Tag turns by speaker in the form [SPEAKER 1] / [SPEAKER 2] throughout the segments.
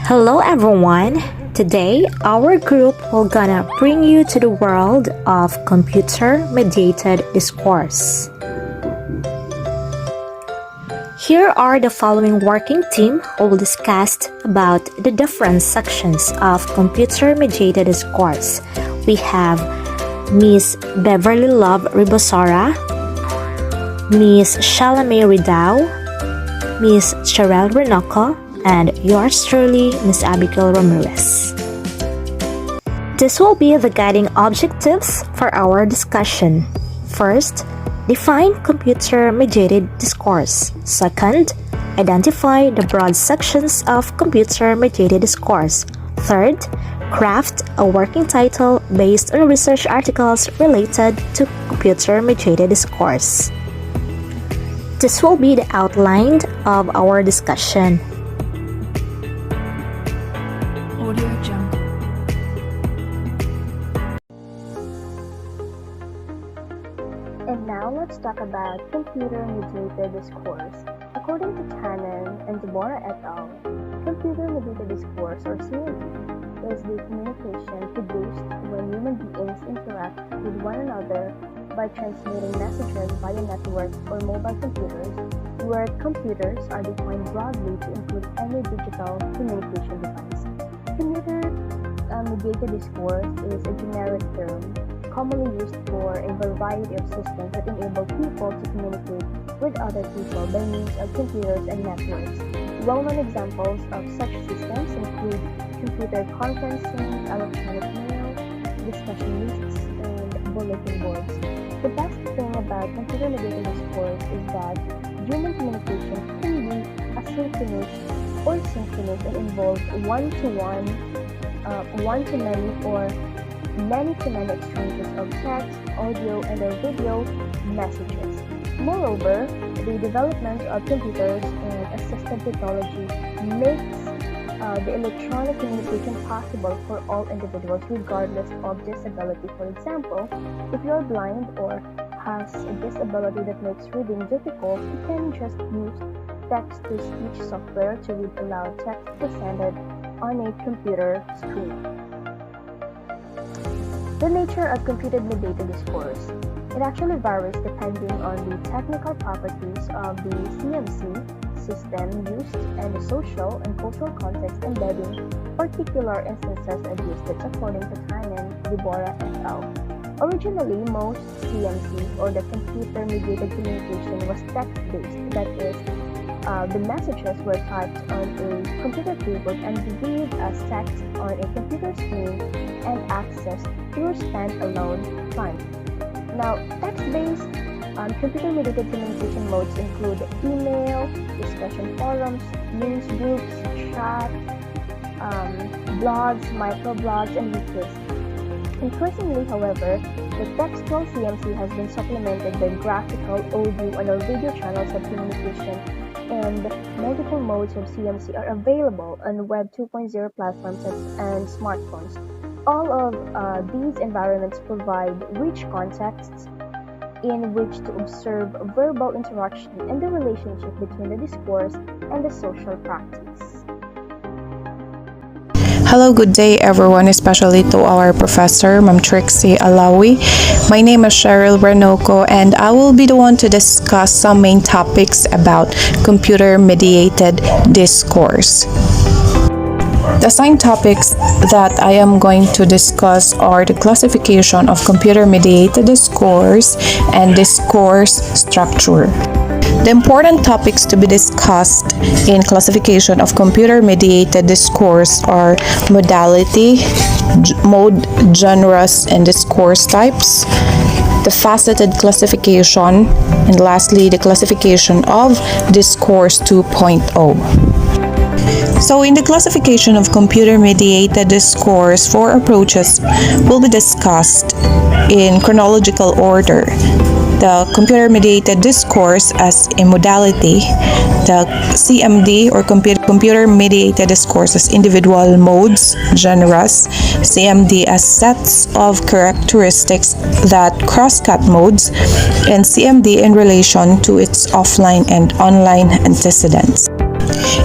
[SPEAKER 1] Hello everyone! Today, our group will gonna bring you to the world of computer-mediated discourse. Here are the following working team who will discuss about the different sections of computer-mediated discourse. We have Miss Beverly Love Ribosora, Miss Shalame Ridao, Miss Cheryl Renoco, and yours truly, Miss Abigail Ramirez. This will be the guiding objectives for our discussion. First, define computer-mediated discourse. Second, identify the broad sections of computer-mediated discourse. Third, craft a working title based on research articles related to computer-mediated discourse. This will be the outline of our discussion.
[SPEAKER 2] And now let's talk about computer-mediated discourse. According to Tannen and Deborah et al., computer-mediated discourse, or CMD, is the communication produced when human beings interact with one another by transmitting messages via networks or mobile computers, where computers are defined broadly to include any digital communication device. Computer-mediated discourse is a generic term commonly used for a variety of systems that enable people to communicate with other people by means of computers and networks. Well-known examples of such systems include computer conferencing, electronic mail, discussion lists, and bulletin boards. The best thing about computer-mediated discourse is that human communication can be asynchronous or synchronous and involve one-to-one, one-to-many, or many-to-many exchanges of text, audio, and/or video messages. Moreover, the development of computers and assistive technology makes the electronic communication possible for all individuals regardless of disability. For example, if you're blind or has a disability that makes reading difficult, you can just use text-to-speech software to read aloud text presented on a computer screen. The nature of computer-mediated discourse. It actually varies depending on the technical properties of the CMC system used and the social and cultural context embedding particular instances of use. That's according to Tannen, Deborah et al. Originally, most CMC, or the computer-mediated communication, was text-based. That is, the messages were typed on a computer keyboard and read as text on a computer screen and accessed through standalone font. Now, text-based computer-mediated communication modes include email, discussion forums, news groups, chat, blogs, microblogs, and wikis. Increasingly, however, the textual CMC has been supplemented by graphical, audio, and video channels of communication, and multiple modes of CMC are available on Web 2.0 platforms and smartphones. All of these environments provide rich contexts in which to observe verbal interaction and the relationship between the discourse and the social practice.
[SPEAKER 3] Hello, good day everyone, especially to our professor, Ma'am Trixie Alawi. My name is Cheryl Renoco, and I will be the one to discuss some main topics about computer-mediated discourse. The assigned topics that I am going to discuss are the classification of computer-mediated discourse and discourse structure. The important topics to be discussed in classification of computer-mediated discourse are modality, mode, genres, and discourse types, the faceted classification, and lastly, the classification of discourse 2.0. So in the classification of computer-mediated discourse, 4 approaches will be discussed in chronological order. The computer-mediated discourse as a modality, the CMD or computer-mediated discourse as individual modes, genres, CMD as sets of characteristics that cross-cut modes, and CMD in relation to its offline and online antecedents.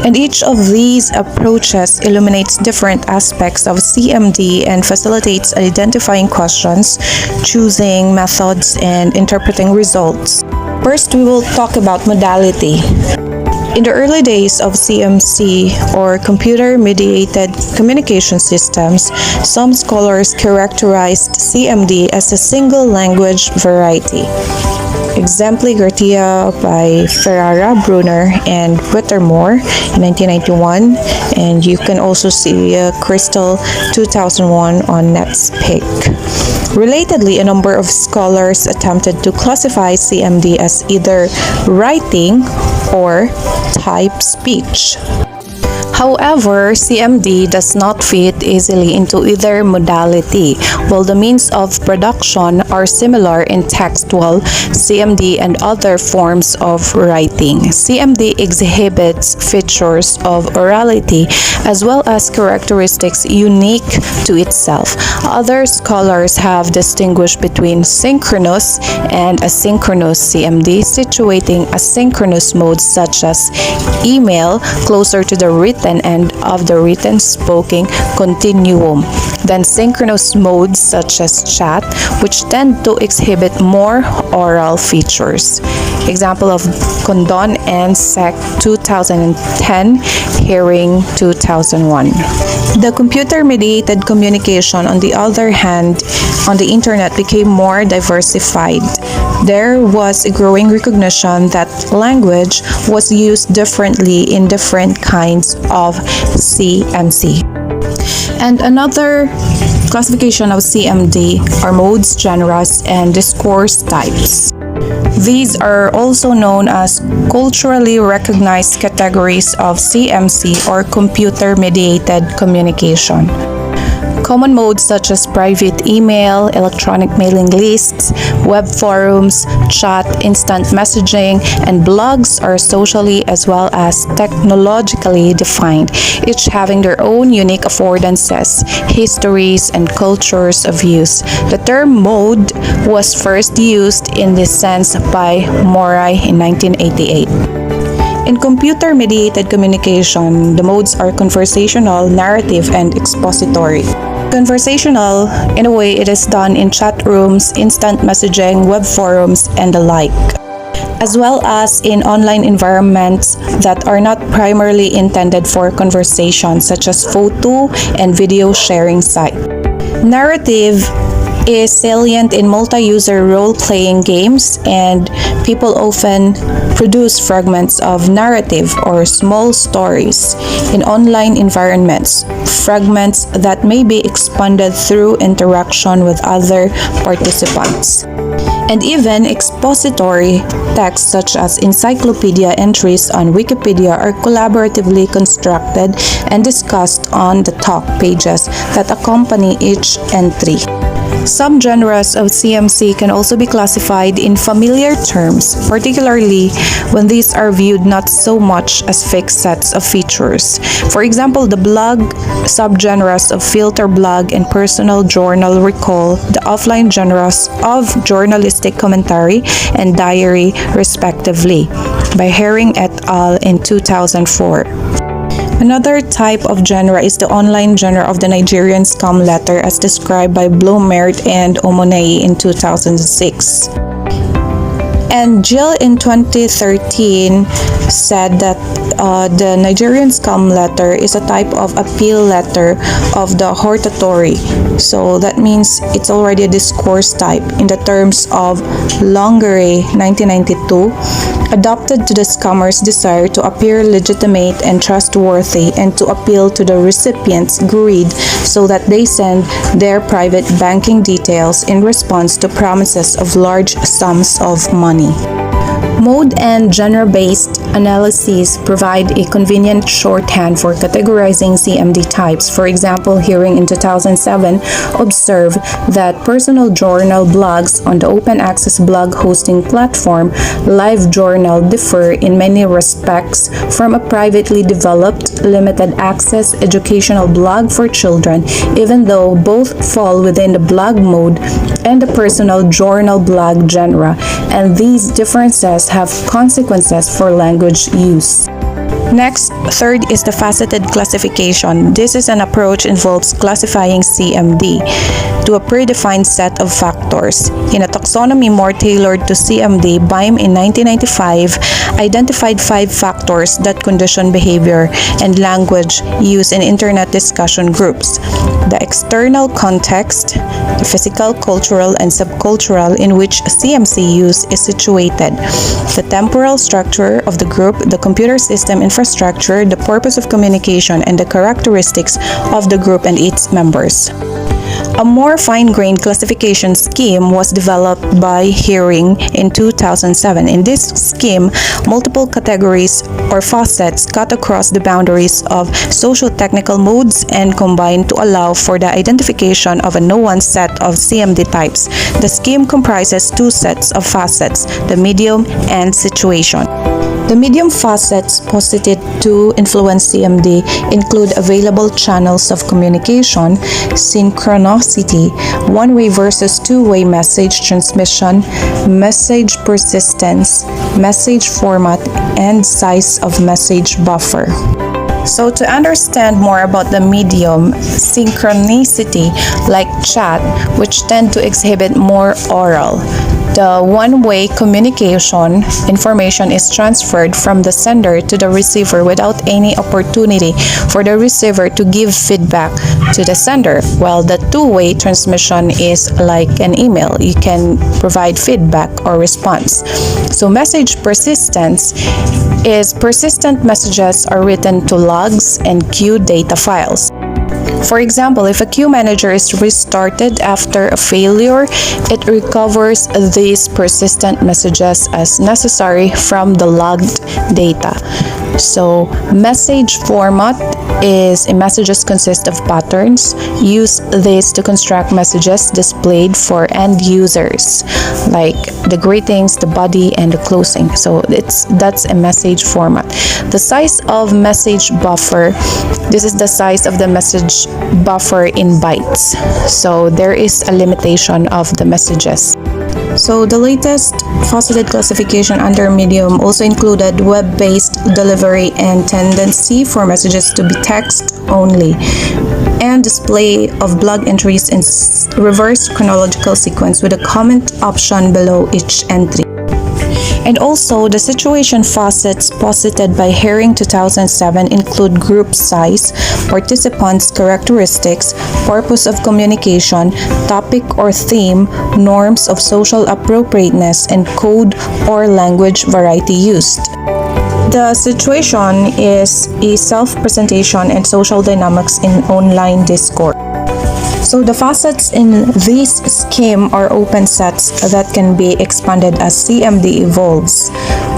[SPEAKER 3] And each of these approaches illuminates different aspects of CMD and facilitates identifying questions, choosing methods, and interpreting results. First, we will talk about modality. In the early days of CMC, or computer-mediated communication systems, some scholars characterized CMD as a single language variety. Exempli Garcia by Ferrara, Brunner, and Whittemore in 1991, and you can also see Crystal 2001 on NetSpeak. Relatedly, a number of scholars attempted to classify CMD as either writing or type speech. However, CMD does not fit easily into either modality, while the means of production are similar in textual CMD and other forms of writing. CMD exhibits features of orality as well as characteristics unique to itself. Other scholars have distinguished between synchronous and asynchronous CMD, situating asynchronous modes such as email closer to the written end of the written spoken continuum than synchronous modes such as chat, which tend to exhibit more oral features. Example of Condon and Sec 2010, Hearing 2001. The computer-mediated communication, on the other hand, on the internet became more diversified. There was a growing recognition that language was used differently in different kinds of CMC. And another classification of CMD are modes, genres, and discourse types. These are also known as culturally recognized categories of CMC, or computer-mediated communication. Common modes such as private email, electronic mailing lists, web forums, chat, instant messaging, and blogs are socially as well as technologically defined, each having their own unique affordances, histories, and cultures of use. The term mode was first used in this sense by Moray in 1988. In computer-mediated communication, the modes are conversational, narrative, and expository. Conversational, in a way, it is done in chat rooms, instant messaging, web forums, and the like, as well as in online environments that are not primarily intended for conversation, such as photo and video sharing site. Narrative is salient in multi-user role-playing games, and people often produce fragments of narrative or small stories in online environments, fragments that may be expanded through interaction with other participants. And even expository texts such as encyclopedia entries on Wikipedia are collaboratively constructed and discussed on the talk pages that accompany each entry. Subgenres of CMC can also be classified in familiar terms, particularly when these are viewed not so much as fixed sets of features. For example, the blog subgenres of filter blog and personal journal recall the offline genres of journalistic commentary and diary, respectively, by Herring et al. In 2004. Another type of genre is the online genre of the Nigerian scam letter, as described by Blomert and Omonei in 2006. And Jill in 2013 said that the Nigerian scam letter is a type of appeal letter of the hortatory. So that means it's already a discourse type in the terms of Longeray 1992, adopted to the scammer's desire to appear legitimate and trustworthy and to appeal to the recipient's greed so that they send their private banking details in response to promises of large sums of money. Mode and genre-based analyses provide a convenient shorthand for categorizing CMD types. For example, Hearing in 2007 observed that personal journal blogs on the open access blog hosting platform LiveJournal differ in many respects from a privately developed, limited access educational blog for children, even though both fall within the blog mode and the personal journal blog genre, and these differences have consequences for language use. Next, third is the faceted classification. This is an approach involves classifying CMD to a predefined set of factors. In a taxonomy more tailored to CMD, BIME in 1995 identified 5 factors that condition behavior and language use in internet discussion groups. The external context, the physical, cultural, and subcultural in which CMC use is situated, the temporal structure of the group, the computer system infrastructure, the purpose of communication, and the characteristics of the group and its members. A more fine-grained classification scheme was developed by Hearing in 2007. In this scheme, multiple categories or facets cut across the boundaries of socio-technical modes and combine to allow for the identification of a nuanced set of CMD types. The scheme comprises 2 sets of facets, the medium and situation. The medium facets posited to influence CMD include available channels of communication, synchronicity, one-way versus two-way message transmission, message persistence, message format, and size of message buffer. So to understand more about the medium, synchronicity, like chat, which tend to exhibit more oral. The one-way communication information is transferred from the sender to the receiver without any opportunity for the receiver to give feedback to the sender, while the two-way transmission is like an email. You can provide feedback or response. So message persistence is persistent messages are written to logs and queue data files. For example, if a queue manager is restarted after a failure, it recovers these persistent messages as necessary from the logged data. So, message format is messages consist of patterns. Use this to construct messages displayed for end users, like the greetings, the body, and the closing. So that's a message format. The size of message buffer. This is the size of the message buffer in bytes. So there is a limitation of the messages. So the latest faceted classification under medium also included web-based delivery and tendency for messages to be text only, and display of blog entries in reverse chronological sequence with a comment option below each entry. And also, the situation facets posited by Herring 2007 include group size, participants' characteristics, purpose of communication, topic or theme, norms of social appropriateness, and code or language variety used. The situation is a self-presentation and social dynamics in online discourse. So the facets in this scheme are open sets that can be expanded as CMD evolves.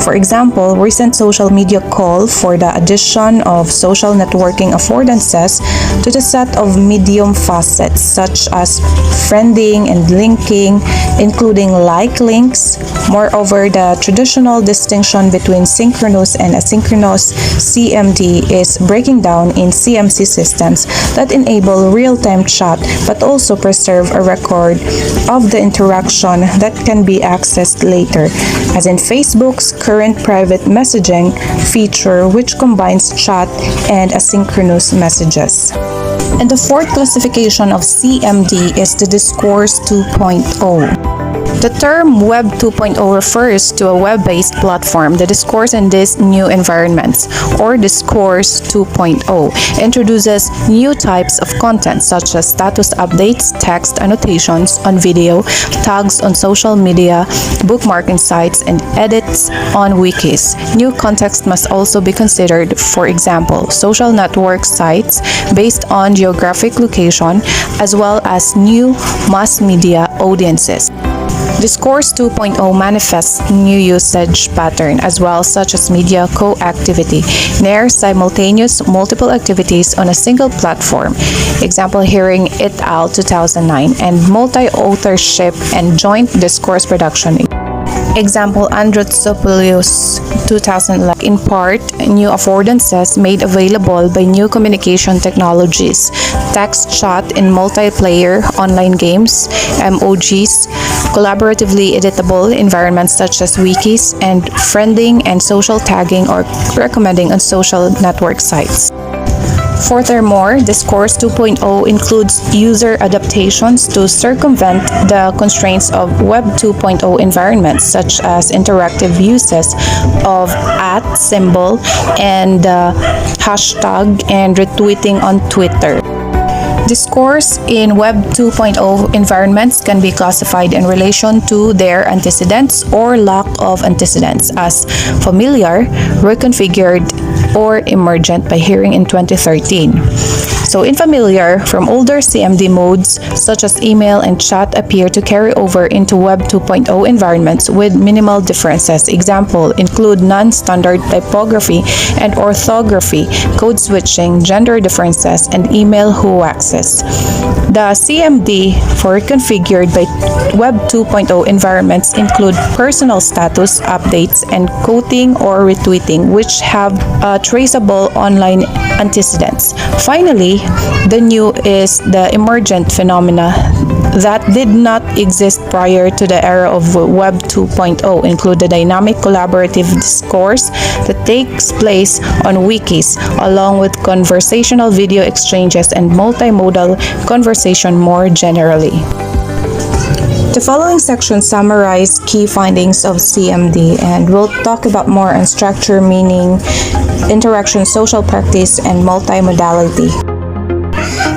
[SPEAKER 3] For example, recent social media call for the addition of social networking affordances to the set of medium facets such as friending and linking, including like links. Moreover, the traditional distinction between synchronous and asynchronous CMD is breaking down in CMC systems that enable real-time chat but also preserve a record of the interaction that can be accessed later, as in Facebook's current private messaging feature, which combines chat and asynchronous messages. And the fourth classification of CMD is the Discourse 2.0. The term Web 2.0 refers to a web-based platform. The discourse in these new environments, or Discourse 2.0, introduces new types of content such as status updates, text annotations on video, tags on social media, bookmarking sites, and edits on wikis. New context must also be considered, for example, social network sites based on geographic location, as well as new mass media audiences. Discourse 2.0 manifests new usage pattern as well, such as media co-activity, near simultaneous multiple activities on a single platform. Example, Hearing et al. 2009, and multi-authorship and joint discourse production. Example, Androtsopoulos 2011. In part, new affordances made available by new communication technologies, text chat in multiplayer online games, emojis, collaboratively editable environments such as wikis, and friending and social tagging or recommending on social network sites. Furthermore, Discourse 2.0 includes user adaptations to circumvent the constraints of Web 2.0 environments, such as interactive uses of @ and hashtag and retweeting on Twitter. Discourse in Web 2.0 environments can be classified in relation to their antecedents or lack of antecedents as familiar, reconfigured, or emergent by hearing in 2013. So in familiar, from older CMD modes such as email and chat appear to carry over into Web 2.0 environments with minimal differences. Example include non-standard typography and orthography, code switching, gender differences, and email hoaxes. The CMD for configured by Web 2.0 environments include personal status updates and quoting or retweeting, which have traceable online antecedents. Finally, the new is the emergent phenomena that did not exist prior to the era of Web 2.0, include the dynamic collaborative discourse that takes place on wikis, along with conversational video exchanges and multimodal conversation more generally. The following sections summarize key findings of CMD, and we'll talk about more on structure, meaning, interaction, social practice, and multimodality.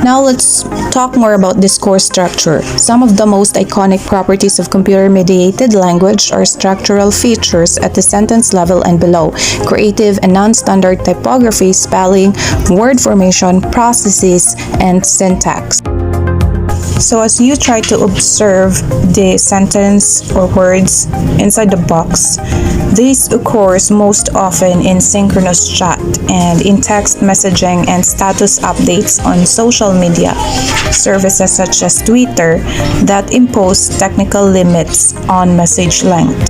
[SPEAKER 3] Now let's talk more about discourse structure. Some of the most iconic properties of computer-mediated language are structural features at the sentence level and below, creative and non-standard typography, spelling, word formation, processes, and syntax. So as you try to observe the sentence or words inside the box, this occurs most often in synchronous chat and in text messaging and status updates on social media services such as Twitter that impose technical limits on message length.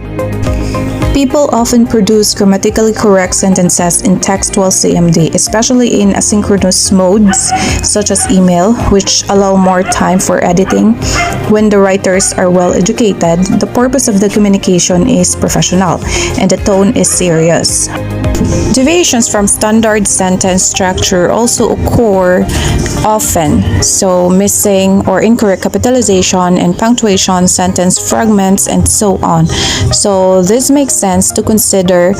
[SPEAKER 3] People often produce grammatically correct sentences in textual CMD, especially in asynchronous modes such as email, which allow more time for editing. When the writers are well educated, the purpose of the communication is professional and the tone is serious. Deviations from standard sentence structure also occur often, so missing or incorrect capitalization and punctuation, sentence fragments, and so on. So this makes sense to consider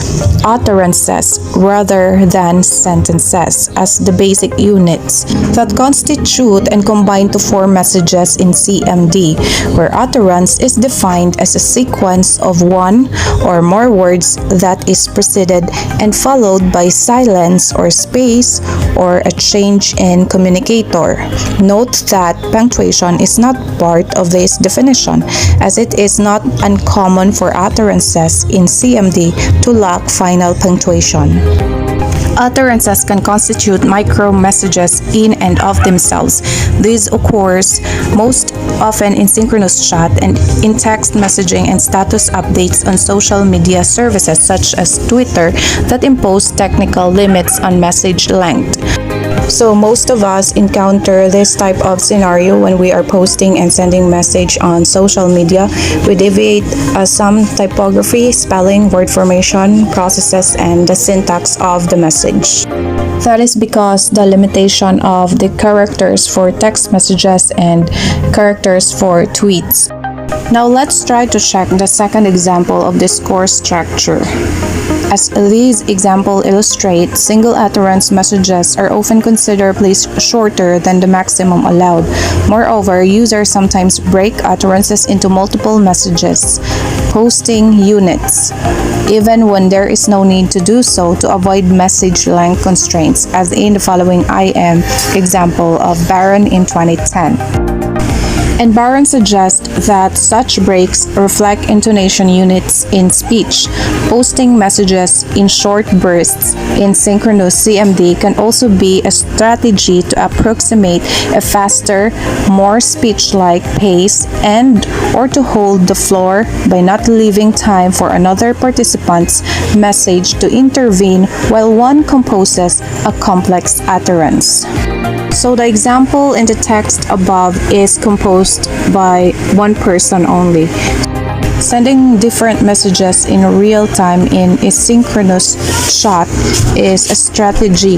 [SPEAKER 3] utterances rather than sentences as the basic units that constitute and combine to form messages in CMD, where utterance is defined as a sequence of one or more words that is preceded and followed by silence or space or a change in communicator. Note that punctuation is not part of this definition, as it is not uncommon for utterances in CMD to lack final punctuation. Utterances can constitute micro messages in and of themselves. This occurs most often in synchronous chat and in text messaging and status updates on social media services such as Twitter that impose technical limits on message length. So most of us encounter this type of scenario when we are posting and sending message on social media. We deviate some typography, spelling, word formation, processes, and the syntax of the message. That is because the limitation of the characters for text messages and characters for tweets. Now let's try to check the second example of discourse structure. As these examples illustrate, single utterance messages are often considered placed shorter than the maximum allowed. Moreover, users sometimes break utterances into multiple messages, posting units, even when there is no need to do so to avoid message length constraints, as in the following IM example of Baron in 2010. And Baron suggests that such breaks reflect intonation units in speech. Posting messages in short bursts in synchronous CMD can also be a strategy to approximate a faster, more speech-like pace and or to hold the floor by not leaving time for another participant's message to intervene while one composes a complex utterance. So the example in the text above is composed by one person only. Sending different messages in real time in asynchronous chat is a strategy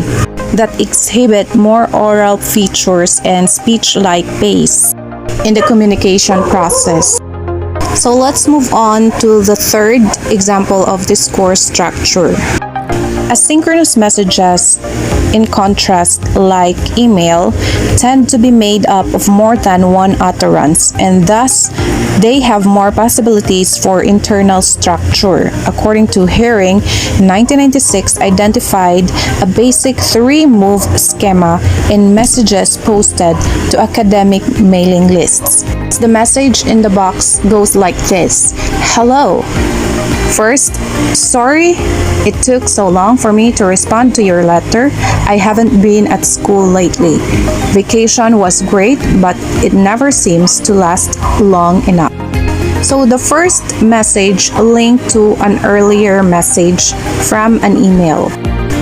[SPEAKER 3] that exhibit more oral features and speech-like pace in the communication process. So let's move on to the third example of discourse structure. Asynchronous messages, in contrast, like email, tend to be made up of more than one utterance, and thus they have more possibilities for internal structure. According to Herring, 1996 identified a basic three-move schema in messages posted to academic mailing lists. The message in the box goes like this: Hello. First, sorry it took so long for me to respond to your letter. I haven't been at school lately. Vacation was great, but it never seems to last long enough. So the first message linked to an earlier message from an email.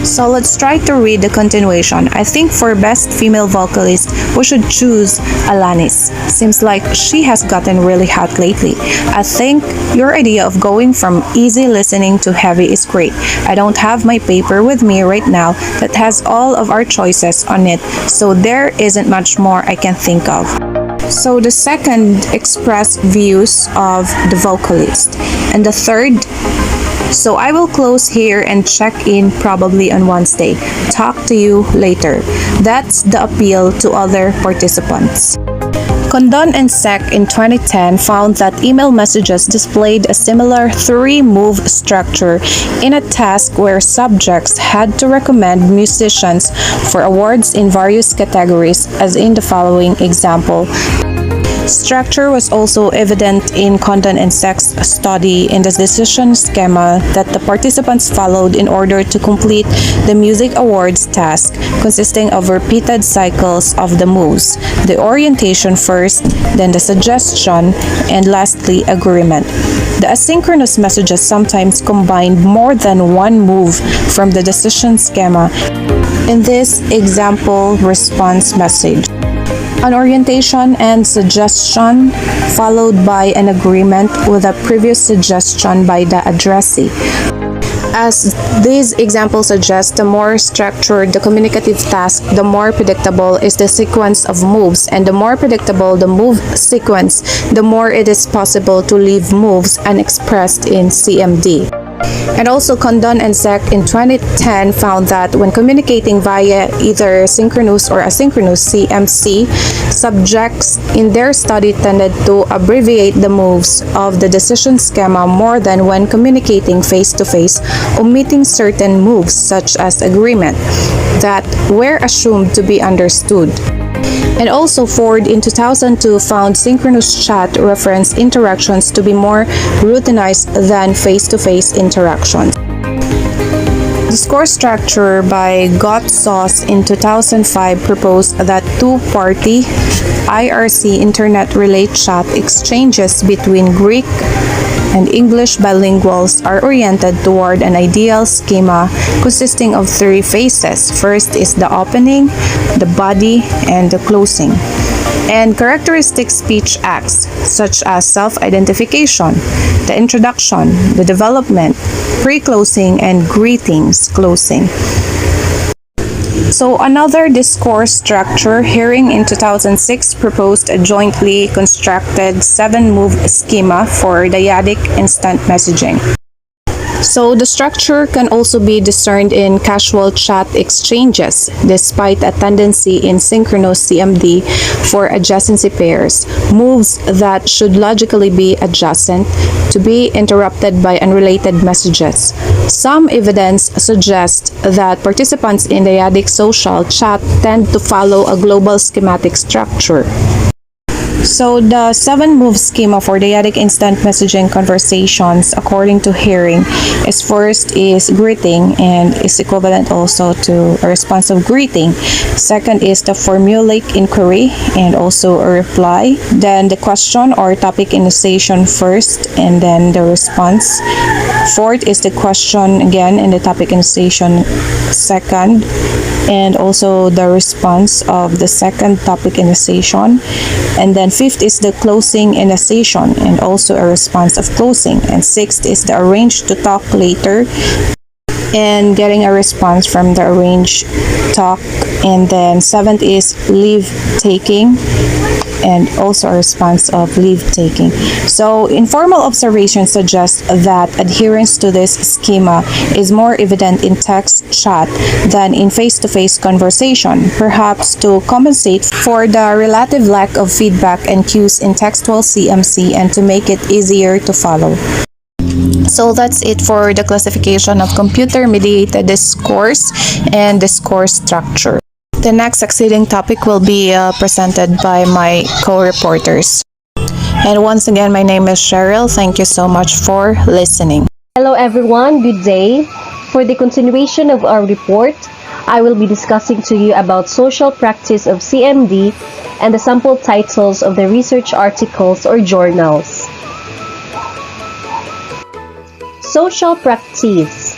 [SPEAKER 3] So let's try to read the continuation. I think for best female vocalist, we should choose Alanis. Seems like she has gotten really hot lately. I think your idea of going from easy listening to heavy is great. I don't have my paper with me right now that has all of our choices on it, so there isn't much more I can think of. So the second expressed views of the vocalist, and the third, so I will close here and check in probably on Wednesday. Talk to you later. That's the appeal to other participants. Condon and Sec in 2010 found that email messages displayed a similar three-move structure in a task where subjects had to recommend musicians for awards in various categories, as in the following example. Structure was also evident in Condon and Sec's study in the decision schema that the participants followed in order to complete the music awards task, consisting of repeated cycles of the moves, the orientation first, then the suggestion, and lastly, agreement. The asynchronous messages sometimes combined more than one move from the decision schema in this example response message. An orientation and suggestion followed by an agreement with a previous suggestion by the addressee. As these examples suggest, the more structured the communicative task, the more predictable is the sequence of moves, and the more predictable the move sequence, the more it is possible to leave moves unexpressed in CMD. And also, Condon and Sec in 2010 found that when communicating via either synchronous or asynchronous CMC, subjects in their study tended to abbreviate the moves of the decision schema more than when communicating face-to-face, omitting certain moves such as agreement that were assumed to be understood. And also, Ford in 2002 found synchronous chat reference interactions to be more routinized than face-to-face interactions. Discourse structure by Gottsauce in 2005 proposed that two-party IRC internet relay chat exchanges between Greek and English bilinguals are oriented toward an ideal schema consisting of three phases. First is the opening, the body, and the closing. And characteristic speech acts such as self-identification, the introduction, the development, pre-closing, and greetings closing. So another discourse structure, Herring in 2006 proposed a jointly constructed 7-move schema for dyadic instant messaging. So the structure can also be discerned in casual chat exchanges, despite a tendency in synchronous CMD for adjacency pairs, moves that should logically be adjacent, to be interrupted by unrelated messages. Some evidence suggests that participants in dyadic social chat tend to follow a global schematic structure. So the 7-move schema for dyadic instant messaging conversations, according to Herring, is first is greeting and is equivalent also to a responsive greeting. Second is the formulaic inquiry and also a reply. Then the question or topic initiation first and then the response. Fourth is the question again and the topic initiation second. and also the response of the second topic in the session. And then fifth is the closing in the session and also a response of closing. And sixth is the arrange to talk later and getting a response from the arranged talk. And then seventh is leave taking and also a response of leave taking. So informal observations suggest that adherence to this schema is more evident in text chat than in face-to-face conversation, perhaps to compensate for the relative lack of feedback and cues in textual CMC and to make it easier to follow. So that's it for the classification of computer-mediated discourse and discourse structure. The next succeeding topic will be presented by my co-reporters. And once again, my name is Cheryl. Thank you so much for listening.
[SPEAKER 2] Hello everyone, good day. For the continuation of our report, I will be discussing to you about social practice of CMD and the sample titles of the research articles or journals. Social practice.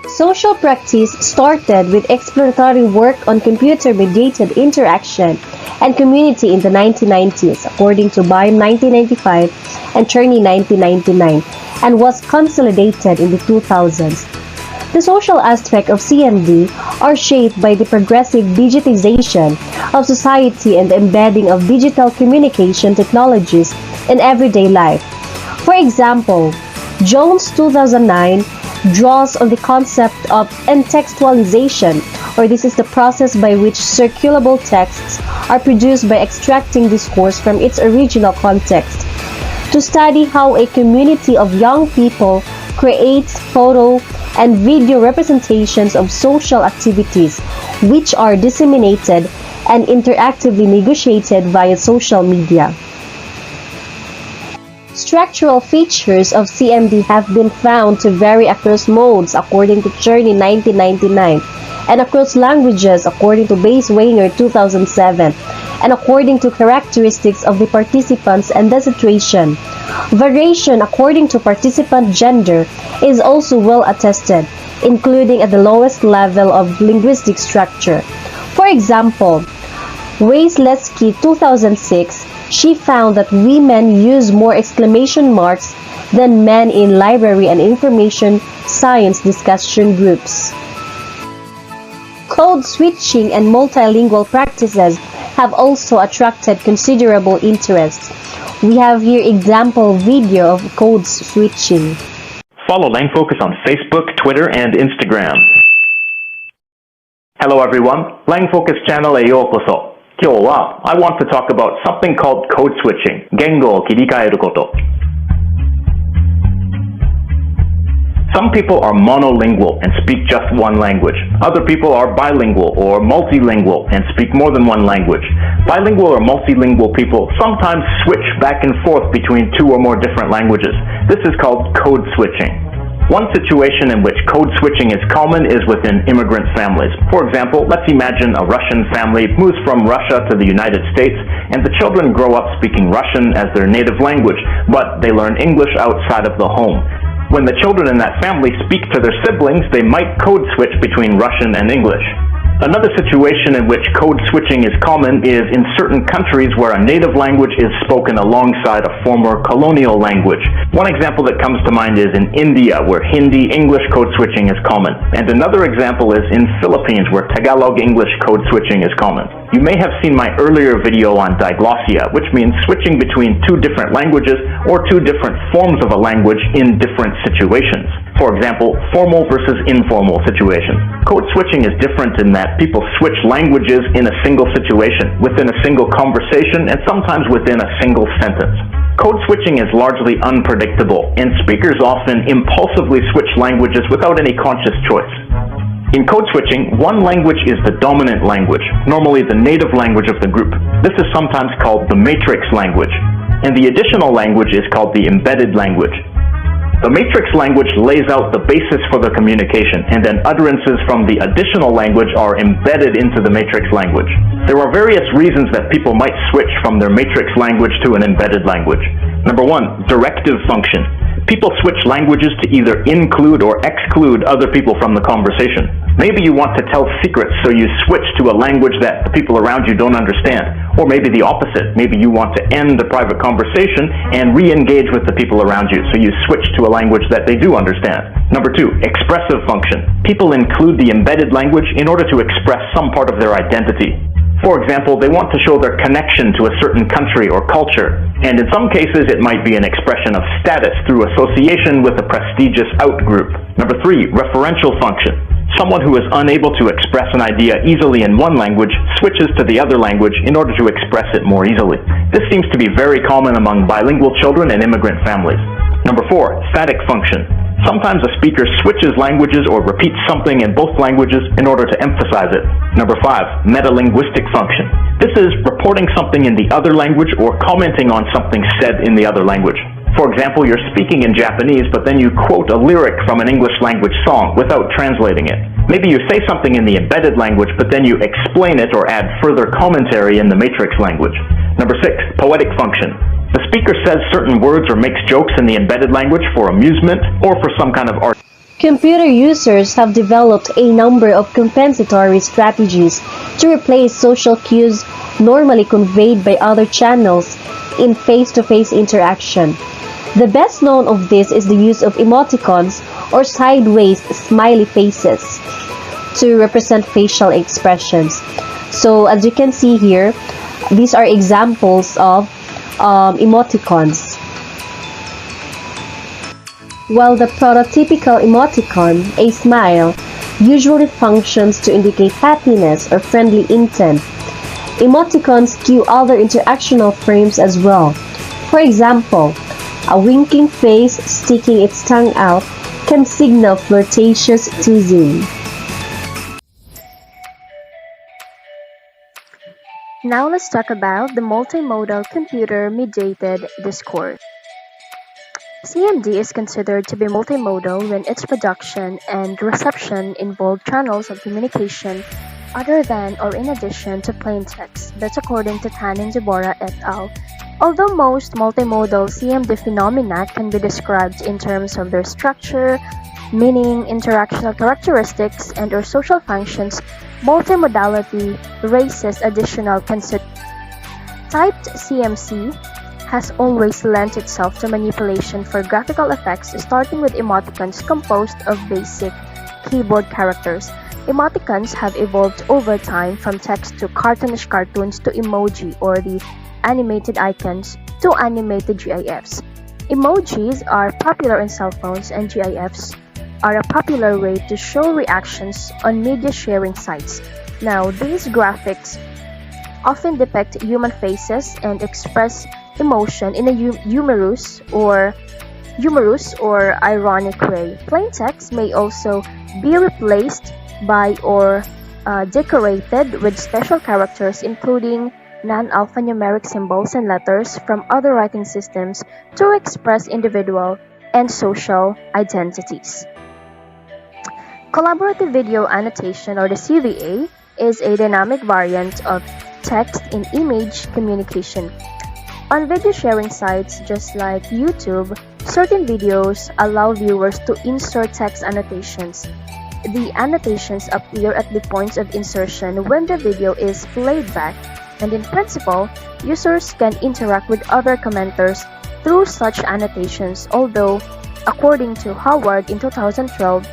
[SPEAKER 2] Social practice started with exploratory work on computer-mediated interaction and community in the 1990s, according to Baim 1995 and Cherney 1999, and was consolidated in the 2000s. The social aspect of CMD are shaped by the progressive digitization of society and the embedding of digital communication technologies in everyday life. For example, Jones 2009 draws on the concept of entextualization, or this is the process by which circulable texts are produced by extracting discourse from its original context, to study how a community of young people creates photo and video representations of social activities which are disseminated and interactively negotiated via social media. Structural features of CMD have been found to vary across modes according to Cherney 1999 and across languages according to Bass-Wenger 2007 and according to characteristics of the participants and the situation. Variation according to participant gender is also well attested, including at the lowest level of linguistic structure. For example, Weislewski 2006, she found that women use more exclamation marks than men in library and information science discussion groups. Code switching and multilingual practices have also attracted considerable interest. We have here example video of code switching.
[SPEAKER 4] Follow Lang Focus on Facebook, Twitter, and Instagram. Hello everyone, Lang Focus channel へようこそ。今日は I want to talk about something called code switching. 言語を切り替えること。Some people are monolingual and speak just one language. Other people are bilingual or multilingual and speak more than one language. Bilingual or multilingual people sometimes switch back and forth between two or more different languages. This is called code switching. One situation in which code switching is common is within immigrant families. For example, let's imagine a Russian family moves from Russia to the United States, and the children grow up speaking Russian as their native language, but they learn English outside of the home. When the children in that family speak to their siblings, they might code switch between Russian and English. Another situation in which code switching is common is in certain countries where a native language is spoken alongside a former colonial language. One example that comes to mind is in India, where Hindi-English code switching is common. And another example is in Philippines, where Tagalog-English code switching is common. You may have seen my earlier video on diglossia, which means switching between two different languages or two different forms of a language in different situations. For example, formal versus informal situations. Code switching is different in that people switch languages in a single situation, within a single conversation, and sometimes within a single sentence. Code switching is largely unpredictable, and speakers often impulsively switch languages without any conscious choice. In code switching, one language is the dominant language, normally the native language of the group. This is sometimes called the matrix language, and the additional language is called the embedded language. The matrix language lays out the basis for the communication, and then utterances from the additional language are embedded into the matrix language. There are various reasons that people might switch from their matrix language to an embedded language. Number one, directive function. People switch languages to either include or exclude other people from the conversation. Maybe you want to tell secrets, so you switch to a language that the people around you don't understand. Or maybe the opposite. Maybe you want to end the private conversation and re-engage with the people around you, so you switch to a language that they do understand. Number 2, expressive function. People include the embedded language in order to express some part of their identity. For example, they want to show their connection to a certain country or culture, and in some cases it might be an expression of status through association with a prestigious outgroup. Number 3, referential function. Someone who is unable to express an idea easily in one language switches to the other language in order to express it more easily. This seems to be very common among bilingual children and immigrant families. Number 4, static function. Sometimes a speaker switches languages or repeats something in both languages in order to emphasize it. Number 5, metalinguistic function. This is reporting something in the other language or commenting on something said in the other language. For example, you're speaking in Japanese, but then you quote a lyric from an English language song without translating it. Maybe you say something in the embedded language, but then you explain it or add further commentary in the matrix language. Number 6, poetic function. The speaker says certain words or makes jokes in the embedded language for amusement or for some kind of art.
[SPEAKER 5] Computer users have developed a number of compensatory strategies to replace social cues normally conveyed by other channels in face-to-face interaction. The best known of this is the use of emoticons or sideways smiley faces to represent facial expressions. So as you can see here, these are examples of emoticons. While the prototypical emoticon, a smile, usually functions to indicate happiness or friendly intent, emoticons cue other interactional frames as well. For example, a winking face sticking its tongue out can signal flirtatious teasing.
[SPEAKER 2] Now let's talk about the multimodal computer-mediated discourse. CMD is considered to be multimodal when its production and reception involve channels of communication other than or in addition to plain text. That's according to Tan and Deborah et al. Although most multimodal CMD phenomena can be described in terms of their structure, meaning, interactional characteristics, and/or social functions, multimodality raises additional considerations. Typed CMC has always lent itself to manipulation for graphical effects, starting with emoticons composed of basic keyboard characters. Emoticons have evolved over time from text to cartoonish cartoons to emoji or the animated icons to animated GIFs. Emojis are popular in cell phones, and GIFs are a popular way to show reactions on media sharing sites. Now, these graphics often depict human faces and express emotion in a humorous or ironic way. Plain text may also be replaced by or decorated with special characters, including non-alphanumeric symbols and letters from other writing systems to express individual and social identities. Collaborative video annotation, or the CVA, is a dynamic variant of text in image communication. On video sharing sites just like YouTube, certain videos allow viewers to insert text annotations. The annotations appear at the points of insertion when the video is played back, and in principle, users can interact with other commenters through such annotations, although, according to Howard in 2012,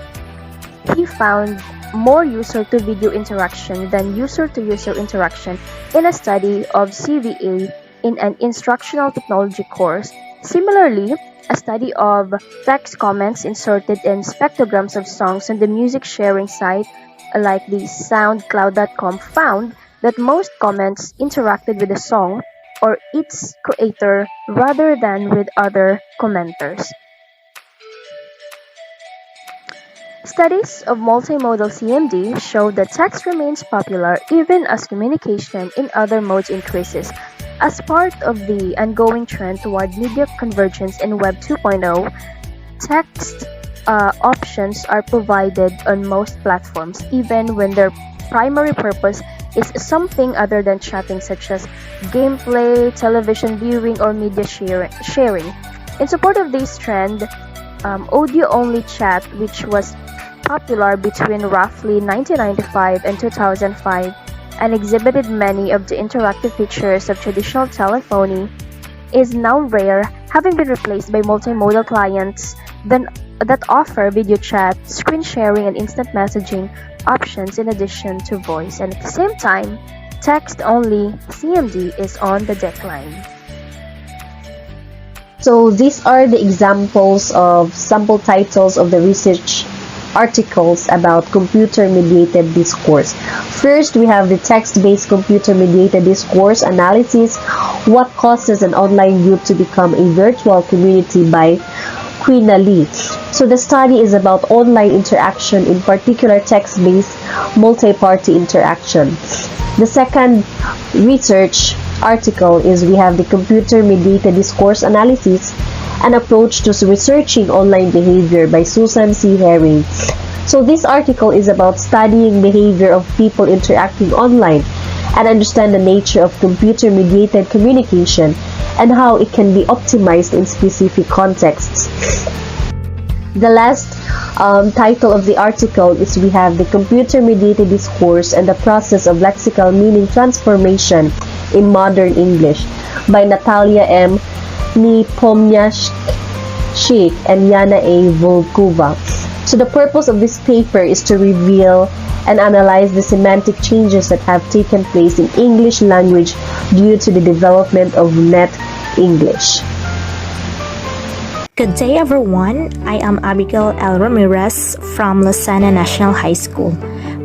[SPEAKER 2] he found more user-to-video interaction than user-to-user interaction in a study of CVA in an instructional technology course. Similarly, a study of text comments inserted in spectrograms of songs on the music sharing site like the SoundCloud.com found that most comments interacted with the song or its creator rather than with other commenters. Studies of multimodal CMD show that text remains popular even as communication in other modes increases. As part of the ongoing trend toward media convergence in Web 2.0, text options are provided on most platforms, even when their primary purpose is something other than chatting, such as gameplay, television viewing, or media sharing. In support of this trend, audio-only chat, which was popular between roughly 1995 and 2005 and exhibited many of the interactive features of traditional telephony, is now rare, having been replaced by multimodal clients that offer video chat, screen sharing, and instant messaging options in addition to voice. And at the same time, text-only CMD is on the decline.
[SPEAKER 5] So these are the examples of sample titles of the research articles about computer-mediated discourse. First, we have the text-based computer-mediated discourse analysis, what causes an online group to become a virtual community by Quina Lee. So the study is about online interaction, in particular text-based multi-party interaction. The second research article is we have the computer-mediated discourse analysis, an approach to researching online behavior by Susan C. Herring. So this article is about studying behavior of people interacting online and understand the nature of computer-mediated communication and how it can be optimized in specific contexts. The last title of the article is we have the computer-mediated discourse and the process of lexical meaning transformation in modern English by Natalia M. Nepomniachtchi and Yana A. Volkova. So the purpose of this paper is to reveal and analyze the semantic changes that have taken place in English language due to the development of net English.
[SPEAKER 1] Good day, everyone. I am Abigail L. Ramirez from Lucena National High School.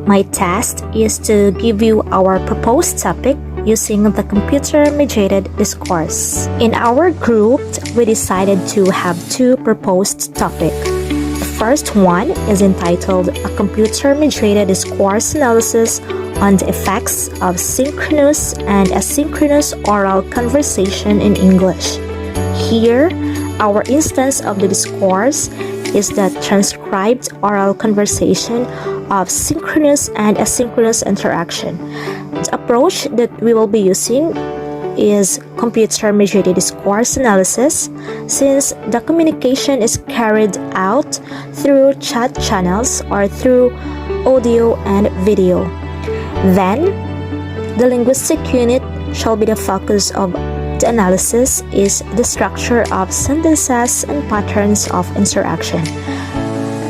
[SPEAKER 1] My task is to give you our proposed topic using the computer-mediated discourse. In our group, we decided to have two proposed topics. The first one is entitled A Computer-Mediated Discourse Analysis on the Effects of Synchronous and Asynchronous Oral Conversation in English. Here, our instance of the discourse is the transcribed oral conversation of synchronous and asynchronous interaction. The approach that we will be using is computer-mediated discourse analysis, since the communication is carried out through chat channels or through audio and video. Then, the linguistic unit shall be the focus of the analysis is the structure of sentences and patterns of interaction.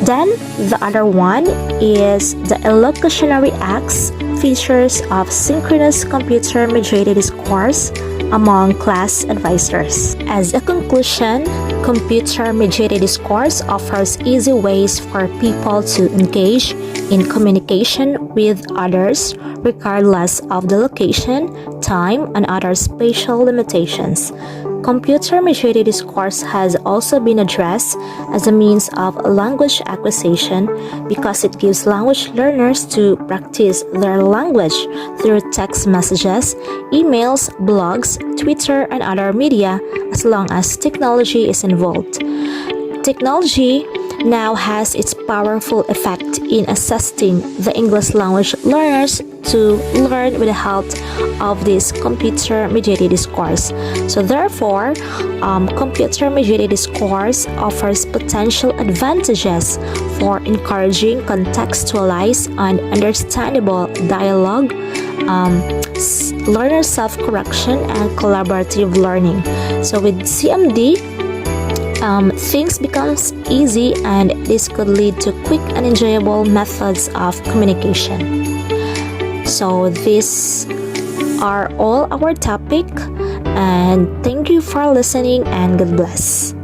[SPEAKER 1] Then, the other one is the illocutionary acts, features of synchronous computer-mediated discourse among class advisors. As a conclusion, computer-mediated discourse offers easy ways for people to engage in communication with others regardless of the location, time, and other spatial limitations. Computer-mediated discourse has also been addressed as a means of language acquisition because it gives language learners to practice their language through text messages, emails, blogs, Twitter, and other media as long as technology is involved. Technology now has its powerful effect in assisting the English language learners to learn with the help of this computer-mediated discourse. So therefore, computer-mediated discourse offers potential advantages for encouraging contextualized and understandable dialogue, learner self-correction, and collaborative learning. So with CMD, things becomes easy, and this could lead to quick and enjoyable methods of communication. So these are all our topic, and thank you for listening, and God bless.